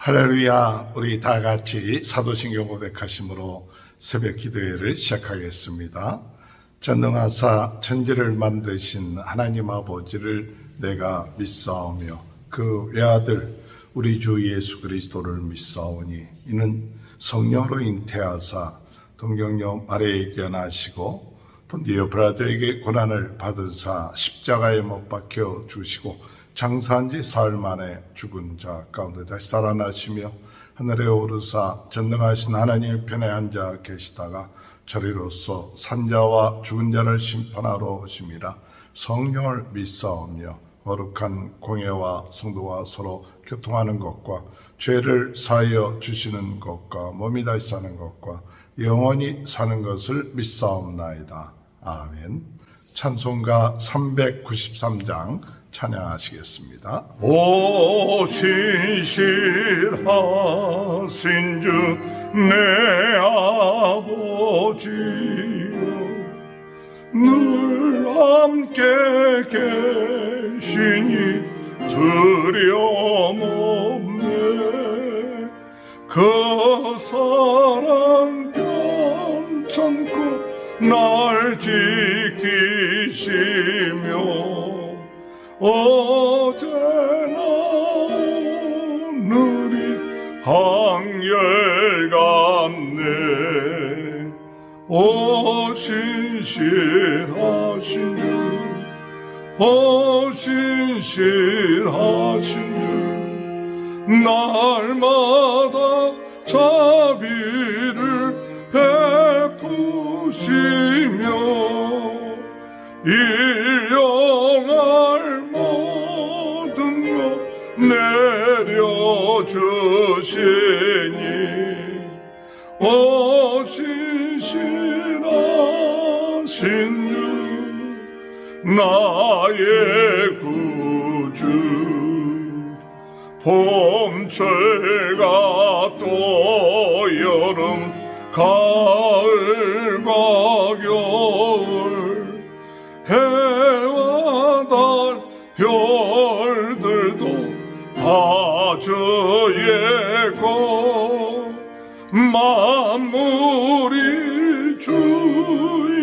할렐루야. 우리 다 같이 사도신경 고백하심으로 새벽 기도회를 시작하겠습니다. 전능하사 천지를 만드신 하나님 아버지를 내가 믿사오며 그 외아들 우리 주 예수 그리스도를 믿사오니 이는 성령으로 잉태하사 동정녀 마리아에게 견하시고 본디오 빌라도에게 고난을 받으사 십자가에 못 박혀 주시고 장사한 지 사흘 만에 죽은 자 가운데 다시 살아나시며 하늘에 오르사 전능하신 하나님의 편에 앉아 계시다가 저리로서 산자와 죽은 자를 심판하러 오심이라. 성령을 믿사오며 거룩한 공예와 성도와 서로 교통하는 것과 죄를 사하여 주시는 것과 몸이 다시 사는 것과 영원히 사는 것을 믿사옵나이다. 아멘. 찬송가 393장 찬양하시겠습니다. 오 신실하신 주 내 아버지여, 늘 함께 계시니 두려움 없네. 그 사랑 변찮고 날 지키시며 어제나 오늘이 한결같네. 오 신실하신 주, 오 신실하신 주, 날마다 자비를 베푸시며 일용할 모든 것 내려주시니 오 신실하신 주 나의 구주. 봄철과 또 여름 가을과 겨울 해와 달 별들도 다 주의 것, 만물이 주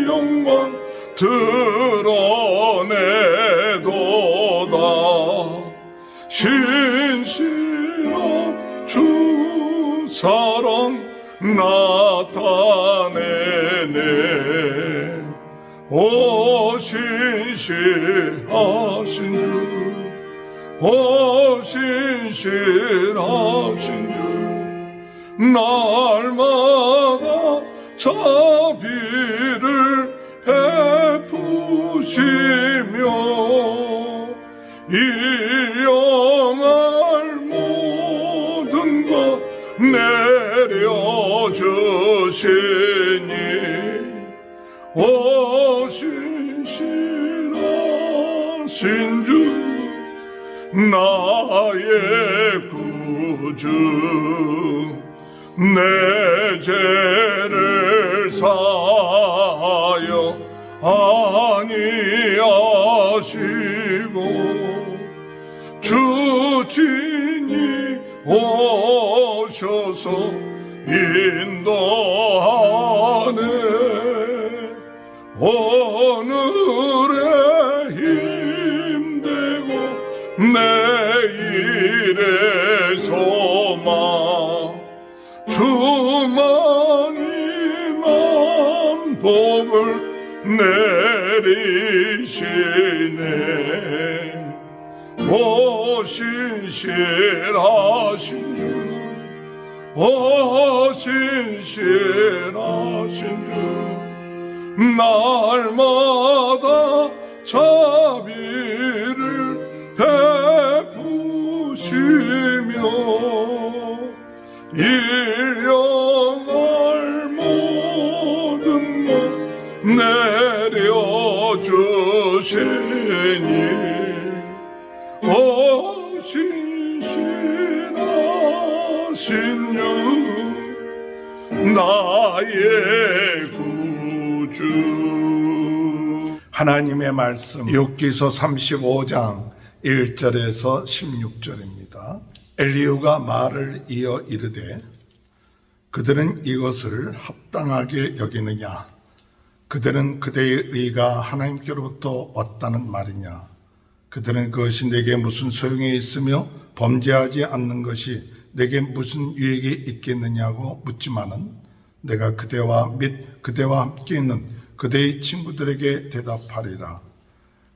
영광 드러내도다. 신실한 주 사랑 나타내네. 오 신실하신 주, 오 신실하신 주, 날마다 자비를 베푸시며 일용할 모든 것 내려주시니 오 신실하신 주 나의 구주. 내 죄를 사하여 아니하시고 주친이 오셔서 인도하네. 오늘의 힘되고 내일의 소망 주만이만 복을 내리시네. 오 신실하신 주, 오 신실하신 주, 날마다 자비를 베푸시며 일용할 모든 것 내려주시니 오 신실하신 주 나의 구주. 하나님의 말씀 욥기서 35장 1절에서 16절입니다. 엘리후가 말을 이어 이르되 그들은 이것을 합당하게 여기느냐? 그들은 그대의 의가 하나님께로부터 왔다는 말이냐? 그들은 그것이 내게 무슨 소용이 있으며 범죄하지 않는 것이 내게 무슨 유익이 있겠느냐고 묻지만은 내가 그대와 및 그대와 함께 있는 그대의 친구들에게 대답하리라.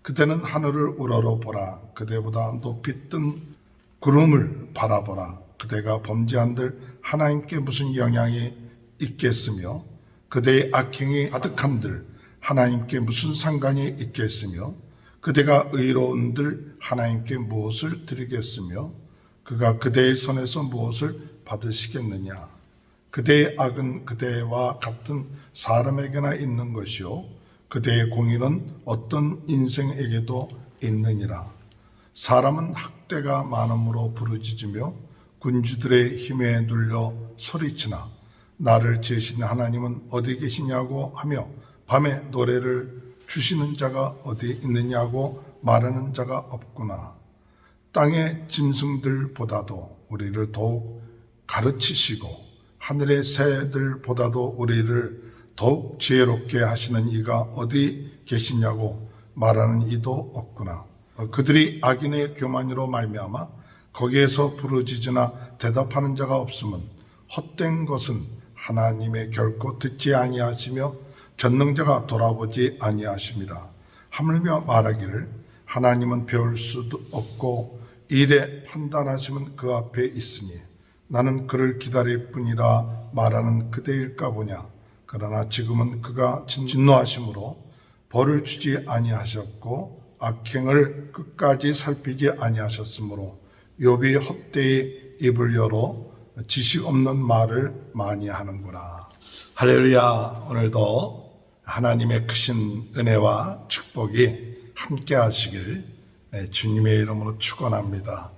그대는 하늘을 우러러보라. 그대보다 높이 뜬 구름을 바라보라. 그대가 범죄한들 하나님께 무슨 영향이 있겠으며 그대의 악행이 가득한들 하나님께 무슨 상관이 있겠으며 그대가 의로운들 하나님께 무엇을 드리겠으며 그가 그대의 손에서 무엇을 받으시겠느냐. 그대의 악은 그대와 같은 사람에게나 있는 것이요 그대의 공의는 어떤 인생에게도 있느니라. 사람은 학대가 많음으로 부르짖으며 군주들의 힘에 눌려 소리치나 나를 지으신 하나님은 어디 계시냐고 하며 밤에 노래를 주시는 자가 어디 있느냐고 말하는 자가 없구나. 땅의 짐승들보다도 우리를 더욱 가르치시고 하늘의 새들보다도 우리를 더욱 지혜롭게 하시는 이가 어디 계시냐고 말하는 이도 없구나. 그들이 악인의 교만으로 말미암아 거기에서 부르짖으나 대답하는 자가 없으면 헛된 것은 하나님의 결코 듣지 아니하시며 전능자가 돌아보지 아니하심이라. 하물며 말하기를 하나님은 배울 수도 없고 일에 판단하시면 그 앞에 있으니 나는 그를 기다릴 뿐이라 말하는 그대일까 보냐. 그러나 지금은 그가 진노하심으로 벌을 주지 아니하셨고 악행을 끝까지 살피지 아니하셨으므로 욥이 헛되이 입을 열어 지식 없는 말을 많이 하는구나. 할렐루야. 오늘도 하나님의 크신 은혜와 축복이 함께 하시길 주님의 이름으로 축원합니다.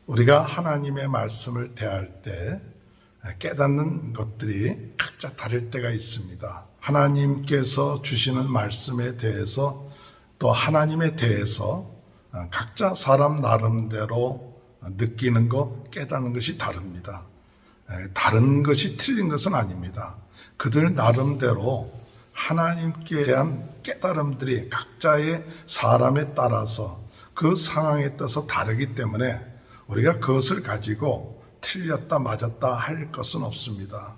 우리가 하나님의 말씀을 대할 때 깨닫는 것들이 각자 다를 때가 있습니다. 하나님께서 주시는 말씀에 대해서 또 하나님에 대해서 각자 사람 나름대로 느끼는 것, 깨닫는 것이 다릅니다. 다른 것이 틀린 것은 아닙니다. 그들 나름대로 하나님께 대한 깨달음들이 각자의 사람에 따라서 그 상황에 따라서 다르기 때문에 우리가 그것을 가지고 틀렸다 맞았다 할 것은 없습니다.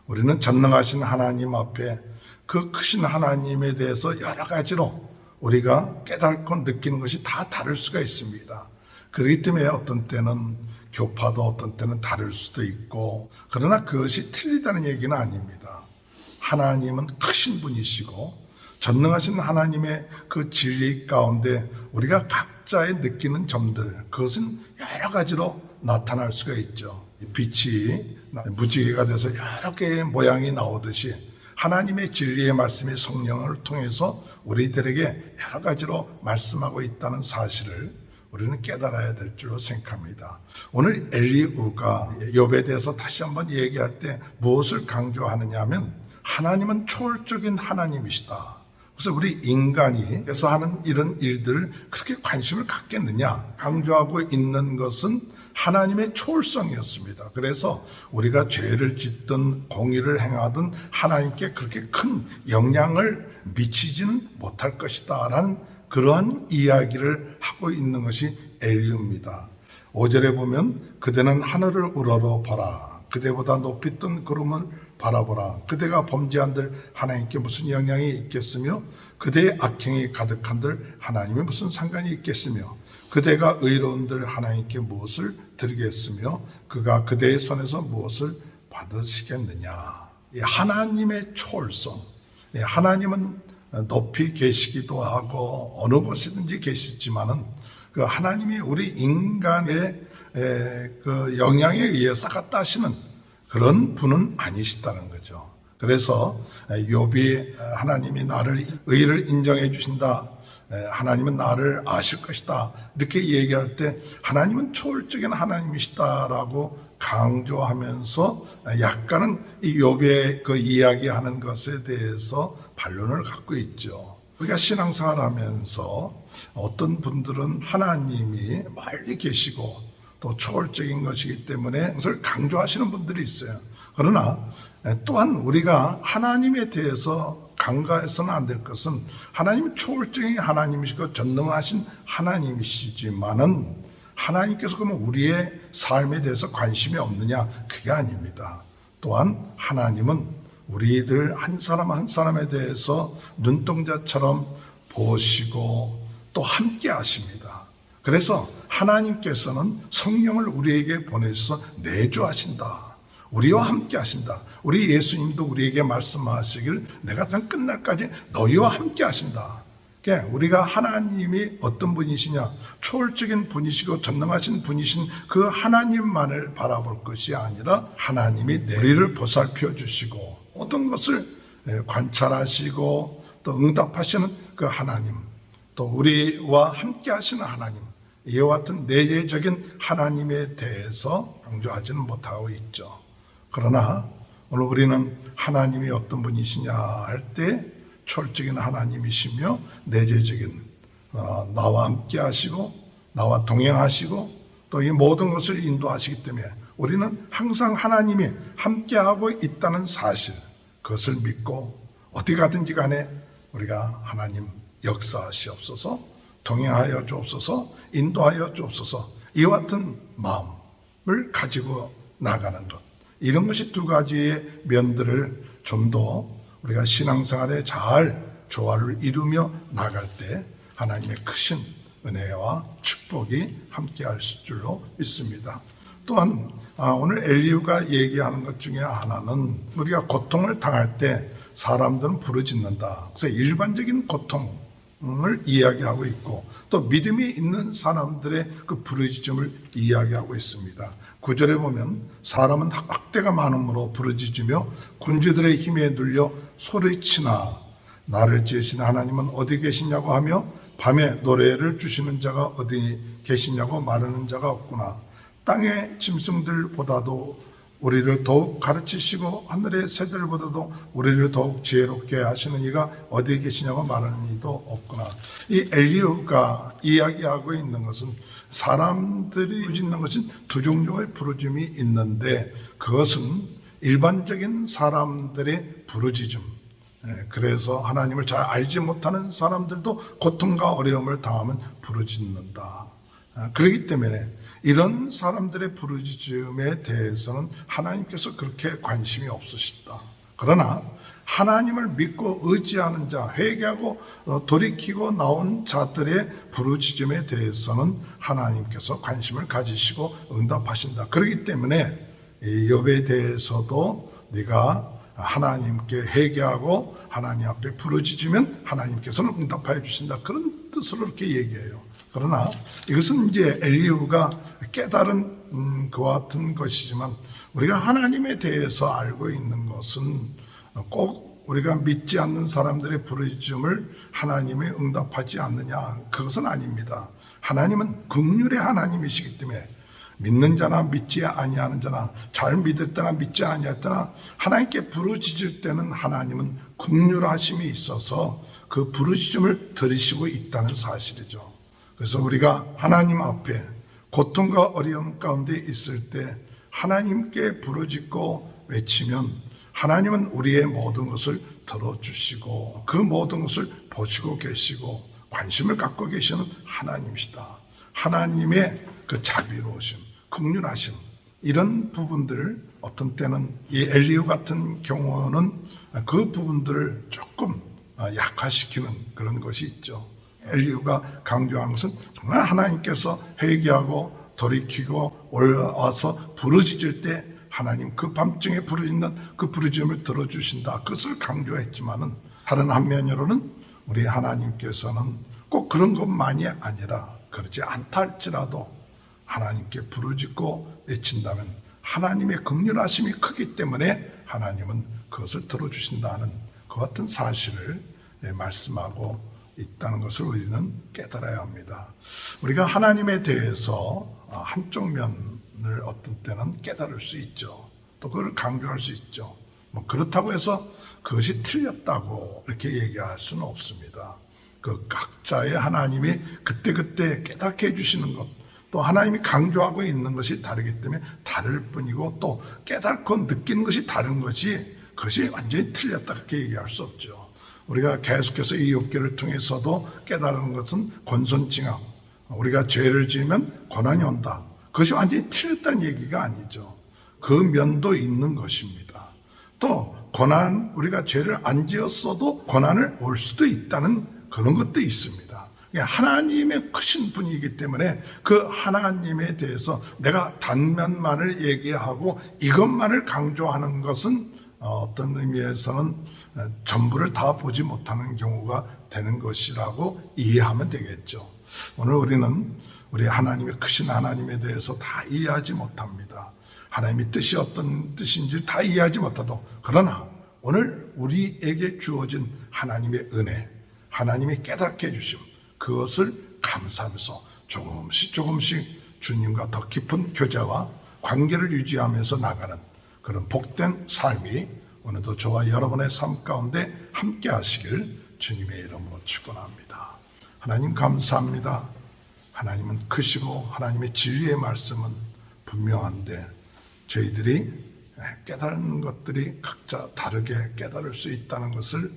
우리는 전능하신 하나님 앞에 그 크신 하나님에 대해서 여러 가지로 우리가 깨닫고 느끼는 것이 다 다를 수가 있습니다. 그렇기 때문에 어떤 때는 교파도 어떤 때는 다를 수도 있고, 그러나 그것이 틀리다는 얘기는 아닙니다. 하나님은 크신 분이시고 전능하신 하나님의 그 진리 가운데 우리가 각자의 느끼는 점들, 그것은 여러 가지로 나타날 수가 있죠. 빛이 무지개가 돼서 여러 개의 모양이 나오듯이 하나님의 진리의 말씀이 성령을 통해서 우리들에게 여러 가지로 말씀하고 있다는 사실을 우리는 깨달아야 될 줄로 생각합니다. 오늘 엘리후가 욥에 대해서 다시 한번 얘기할 때 무엇을 강조하느냐 하면 하나님은 초월적인 하나님이시다. 그래서 우리 인간이 해서 하는 이런 일들을 그렇게 관심을 갖겠느냐, 강조하고 있는 것은 하나님의 초월성이었습니다. 그래서 우리가 죄를 짓든 공의를 행하든 하나님께 그렇게 큰 영향을 미치지는 못할 것이다 라는 그러한 이야기를 하고 있는 것이 엘리후입니다. 5절에 보면 그대는 하늘을 우러러 보라. 그대보다 높이 뜬 구름을 바라보라. 그대가 범죄한들 하나님께 무슨 영향이 있겠으며 그대의 악행이 가득한들 하나님의 무슨 상관이 있겠으며 그대가 의로운들 하나님께 무엇을 드리겠으며 그가 그대의 손에서 무엇을 받으시겠느냐. 하나님의 초월성, 하나님은 높이 계시기도 하고 어느 곳이든지 계시지만은 그 하나님이 우리 인간의 그 영향에 의해서 갖다 하시는 그런 분은 아니시다는 거죠. 그래서 욥이 하나님이 나를 의를 인정해 주신다, 하나님은 나를 아실 것이다 이렇게 얘기할 때 하나님은 초월적인 하나님이시다라고 강조하면서 약간은 이 욥의 그 이야기하는 것에 대해서 반론을 갖고 있죠. 우리가 신앙생활 하면서 어떤 분들은 하나님이 멀리 계시고 또 초월적인 것이기 때문에 그것을 강조하시는 분들이 있어요. 그러나 또한 우리가 하나님에 대해서 간과해서는 안 될 것은 하나님이 초월적인 하나님이시고 전능하신 하나님이시지만은 하나님께서 그러면 우리의 삶에 대해서 관심이 없느냐? 그게 아닙니다. 또한 하나님은 우리들 한 사람 한 사람에 대해서 눈동자처럼 보시고 또 함께 하십니다. 그래서 하나님께서는 성령을 우리에게 보내셔서 내주하신다. 우리와 함께 하신다. 우리 예수님도 우리에게 말씀하시길 내가 참 끝날까지 너희와 함께 하신다. 그러니까 우리가 하나님이 어떤 분이시냐, 초월적인 분이시고 전능하신 분이신 그 하나님만을 바라볼 것이 아니라 하나님이 우리를 보살펴 주시고 어떤 것을 관찰하시고 또 응답하시는 그 하나님, 또 우리와 함께 하시는 하나님, 이와 같은 내재적인 하나님에 대해서 강조하지는 못하고 있죠. 그러나 오늘 우리는 하나님이 어떤 분이시냐 할 때 초월적인 하나님이시며 내재적인 나와 함께 하시고 나와 동행하시고 또 이 모든 것을 인도하시기 때문에 우리는 항상 하나님이 함께하고 있다는 사실, 그것을 믿고 어디 가든지 간에 우리가 하나님 역사하시옵소서, 동행하여 주옵소서, 인도하여 주옵소서, 이와 같은 마음을 가지고 나가는 것, 이런 것이 두 가지의 면들을 좀 더 우리가 신앙생활에 잘 조화를 이루며 나갈 때 하나님의 크신 은혜와 축복이 함께할 줄로 믿습니다. 또한 오늘 엘리후가 얘기하는 것 중에 하나는 우리가 고통을 당할 때 사람들은 부르짖는다. 그래서 일반적인 고통을 이야기하고 있고 또 믿음이 있는 사람들의 그 부르짖음을 이야기하고 있습니다. 9절에 보면 사람은 학대가 많음으로 부르짖으며 군주들의 힘에 눌려 소리치나 나를 지으신 하나님은 어디 계시냐고 하며 밤에 노래를 주시는 자가 어디 계시냐고 말하는 자가 없구나. 땅의 짐승들보다도 우리를 더욱 가르치시고 하늘의 새들보다도 우리를 더욱 지혜롭게 하시는 이가 어디 계시냐고 말하는 이도 없구나. 이 엘리후가 이야기하고 있는 것은 사람들이 부르짖는 것은 두 종류의 부르짖음이 있는데 그것은 일반적인 사람들의 부르짖음, 그래서 하나님을 잘 알지 못하는 사람들도 고통과 어려움을 당하면 부르짖는다. 그렇기 때문에 이런 사람들의 부르짖음에 대해서는 하나님께서 그렇게 관심이 없으시다. 그러나 하나님을 믿고 의지하는 자, 회개하고 돌이키고 나온 자들의 부르짖음에 대해서는 하나님께서 관심을 가지시고 응답하신다. 그렇기 때문에 이 욥에 대해서도 네가 하나님께 회개하고 하나님 앞에 부르짖으면 하나님께서는 응답하여 주신다. 그런 뜻으로 이렇게 얘기해요. 그러나 이것은 이제 엘리후가 깨달은 그와 같은 것이지만 우리가 하나님에 대해서 알고 있는 것은 꼭 우리가 믿지 않는 사람들의 부르짖음을 하나님이 응답하지 않느냐, 그것은 아닙니다. 하나님은 긍휼의 하나님이시기 때문에 믿는 자나 믿지 아니하는 자나 잘 믿을 때나 믿지 아니할 때나 하나님께 부르짖을 때는 하나님은 긍휼하심이 있어서 그 부르짖음을 들으시고 있다는 사실이죠. 그래서 우리가 하나님 앞에 고통과 어려움 가운데 있을 때 하나님께 부르짖고 외치면 하나님은 우리의 모든 것을 들어주시고 그 모든 것을 보시고 계시고 관심을 갖고 계시는 하나님이시다. 하나님의 그 자비로우심, 긍휼하심, 이런 부분들을 어떤 때는 이 엘리후 같은 경우는 그 부분들을 조금 약화시키는 그런 것이 있죠. 엘리후가 강조한 것은 정말 하나님께서 회개하고 돌이키고 올라와서 부르짖을 때 하나님 그 밤중에 부르짖는 그 부르짖음을 들어주신다. 그것을 강조했지만은 다른 한면으로는 우리 하나님께서는 꼭 그런 것만이 아니라 그렇지 않다 할지라도 하나님께 부르짖고 외친다면 하나님의 긍휼하심이 크기 때문에 하나님은 그것을 들어주신다는 그 같은 사실을 말씀하고 있다는 것을 우리는 깨달아야 합니다. 우리가 하나님에 대해서 한쪽 면을 어떤 때는 깨달을 수 있죠. 또 그걸 강조할 수 있죠. 그렇다고 해서 그것이 틀렸다고 이렇게 얘기할 수는 없습니다. 그 각자의 하나님이 그때그때 깨닫게 해주시는 것, 또 하나님이 강조하고 있는 것이 다르기 때문에 다를 뿐이고, 또 깨닫고 느끼는 것이 다른 것이, 그것이 완전히 틀렸다 그렇게 얘기할 수 없죠. 우리가 계속해서 이 욥기를 통해서도 깨달은 것은 권선징악, 우리가 죄를 지으면 고난이 온다, 그것이 완전히 틀렸다는 얘기가 아니죠. 그 면도 있는 것입니다. 또 고난, 우리가 죄를 안 지었어도 고난을 올 수도 있다는 그런 것도 있습니다. 하나님의 크신 분이기 때문에 그 하나님에 대해서 내가 단면만을 얘기하고 이것만을 강조하는 것은 어떤 의미에서는 전부를 다 보지 못하는 경우가 되는 것이라고 이해하면 되겠죠. 오늘 우리는 우리 하나님의 크신 하나님에 대해서 다 이해하지 못합니다. 하나님의 뜻이 어떤 뜻인지 다 이해하지 못하도, 그러나 오늘 우리에게 주어진 하나님의 은혜, 하나님의 깨닫게 해주심, 그것을 감사하면서 조금씩 주님과 더 깊은 교제와 관계를 유지하면서 나가는 그런 복된 삶이 오늘도 저와 여러분의 삶 가운데 함께 하시길 주님의 이름으로 축원합니다. 하나님 감사합니다. 하나님은 크시고 하나님의 진리의 말씀은 분명한데 저희들이 깨달는 것들이 각자 다르게 깨달을 수 있다는 것을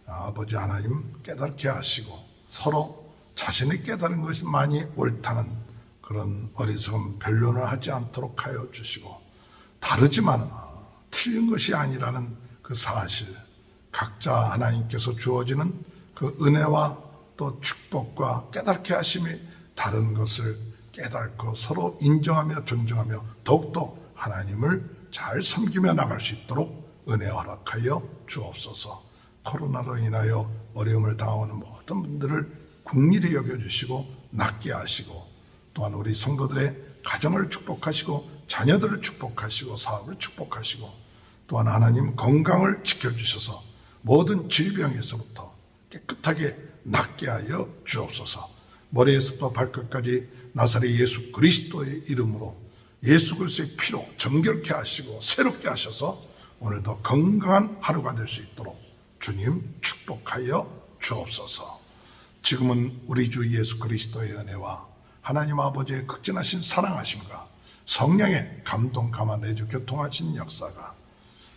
아버지 하나님 깨닫게 하시고, 서로 자신이 깨달은 것이 많이 옳다는 그런 어리석은 변론을 하지 않도록 하여 주시고, 다르지만 틀린 것이 아니라는 그 사실, 각자 하나님께서 주어지는 그 은혜와 또 축복과 깨닫게 하심이 다른 것을 깨닫고 서로 인정하며 존중하며 더욱더 하나님을 잘 섬기며 나갈 수 있도록 은혜 허락하여 주옵소서. 코로나로 인하여 어려움을 당하는 모든 분들을 긍휼히 여겨주시고 낫게 하시고, 또한 우리 성도들의 가정을 축복하시고 자녀들을 축복하시고 사업을 축복하시고, 또한 하나님 건강을 지켜주셔서 모든 질병에서부터 깨끗하게 낫게 하여 주옵소서. 머리에서부터 발끝까지 나사렛 예수 그리스도의 이름으로, 예수 그리스도의 피로 정결케 하시고 새롭게 하셔서 오늘도 건강한 하루가 될 수 있도록 주님 축복하여 주옵소서. 지금은 우리 주 예수 그리스도의 은혜와 하나님 아버지의 극진하신 사랑하심과 성령의 감동 감화 내주 교통하신 역사가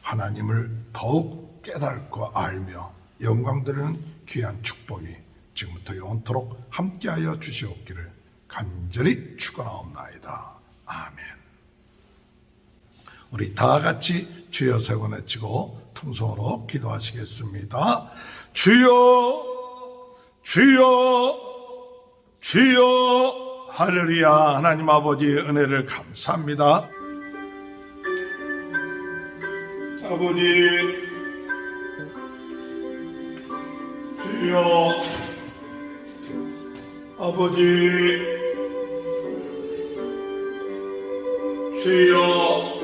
하나님을 더욱 깨닫고 알며 영광 드리는 귀한 축복이 지금부터 영원토록 함께하여 주시옵기를 간절히 축원하옵나이다. 아멘. 우리 다 같이 주여 세 번 외치고 통성으로 기도하시겠습니다. 주여, 주여, 주여. 할렐루야. 하나님 아버지의 은혜를 감사합니다. 아버지, 주여, 아버지, 주여,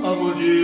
아버지,